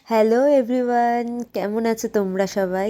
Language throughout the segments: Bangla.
হ্যালো এভরিওয়ান, কেমন আছো তোমরা সবাই?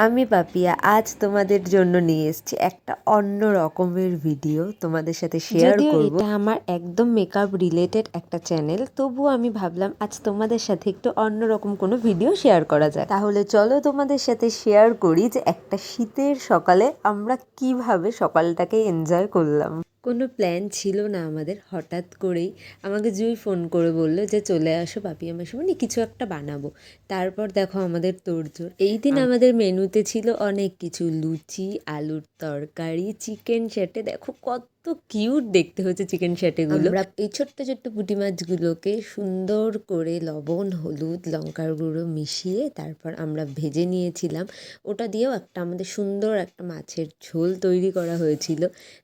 আমি পাপিয়া আজ তোমাদের জন্য নিয়ে এসেছি একটা অন্য রকমের ভিডিও তোমাদের সাথে শেয়ার যদিও করব। এটা আমার একদম মেকআপ রিলেটেড একটা চ্যানেল, তবুও আমি ভাবলাম আজ তোমাদের সাথে একটু অন্যরকম কোনো ভিডিও শেয়ার করা যায়। তাহলে চলো তোমাদের সাথে শেয়ার করি যে একটা শীতের সকালে আমরা কিভাবে সকালটাকে এনজয় করলাম। কোনো প্ল্যান ছিল না আমাদের, হঠাৎ করেই আমাকে জুই ফোন করে বললো যে চলে আসো পাপিয়া মাসি মানে কিছু একটা বানাবো। তারপর দেখো আমাদের তোড়জোড়। এই দিন আমাদের মেনুতে ছিল অনেক কিছু, লুচি, আলুর তরকারি, চিকেন স্যাটে। দেখো কত কিউট দেখতে হচ্ছে চিকেন স্যাটেগুলো। আমরা এই ছোট্ট ছোট্ট পুঁটি মাছগুলোকে সুন্দর করে লবণ, হলুদ, লঙ্কার গুঁড়ো মিশিয়ে তারপর আমরা ভেজে নিয়েছিলাম। ওটা দিয়েও একটা আমাদের সুন্দর একটা মাছের ঝোল তৈরি করা হয়েছিল।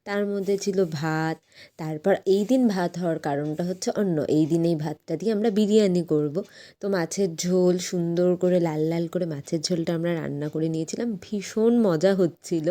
তার মধ্যে ছিল ভাত। তারপর এই দিন ভাত হওয়ার কারণটা হচ্ছে অন্য, এই দিন এই ভাতটা দিয়ে আমরা বিরিয়ানি করব। তো মাছের ঝোল সুন্দর করে লাল লাল করে মাছের ঝোলটা আমরা রান্না করে নিয়েছিলাম। ভীষণ মজা হচ্ছিল,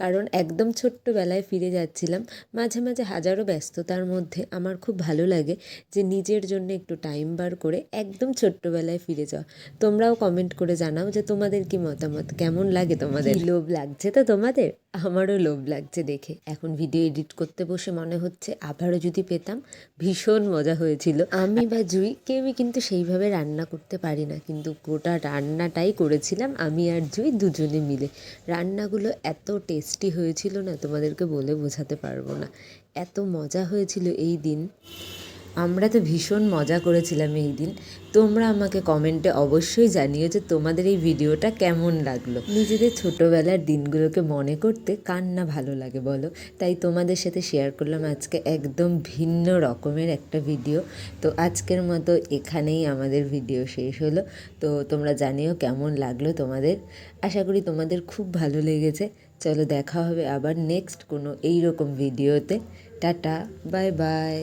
কারণ একদম ছোট্টবেলায় ফিরে যাচ্ছিলাম। মাঝে মাঝে হাজারো ব্যস্ততার মধ্যে আমার খুব ভালো লাগে যে নিজের জন্য একটু টাইম বার করে একদম ছোট্টবেলায় ফিরে যাওয়া। তোমরাও কমেন্ট করে জানাও যে তোমাদের কি মতামত, কেমন লাগে তোমাদের? লোভ লাগছে তো তোমাদের? আমারও লোভ লাগছে দেখে। এখন ভিডিও এডিট করতে বসে মনে হচ্ছে আবারও যদি পেতাম। ভীষণ মজা হয়েছিল। আমি বা জুই কেউই কিন্তু সেইভাবে রান্না করতে পারি না, কিন্তু গোটা রান্নাটাই করেছিলাম আমি আর জুই দুজনে মিলে। রান্নাগুলো এত টেস্টি হয়েছিল না, তোমাদেরকে বলে বোঝাতে পারবো না। এত মজা হয়েছিল এই দিন। আমরা তো ভীষণ মজা করেছিলাম এই দিন। তোমরা আমাকে কমেন্টে অবশ্যই জানিও যে তোমাদের এই ভিডিওটা কেমন লাগলো। নিজেদের ছোটোবেলার দিনগুলোকে মনে করতে কার না ভালো লাগে বলো? তাই তোমাদের সাথে শেয়ার করলাম আজকে একদম ভিন্ন রকমের একটা ভিডিও। তো আজকের মতো এখানেই আমাদের ভিডিও শেষ হলো। তো তোমরা জানিও কেমন লাগলো তোমাদের। আশা করি তোমাদের খুব ভালো লেগেছে। চলো দেখা হবে আবার নেক্সট কোনো এইরকম ভিডিওতে। Tata, bye bye.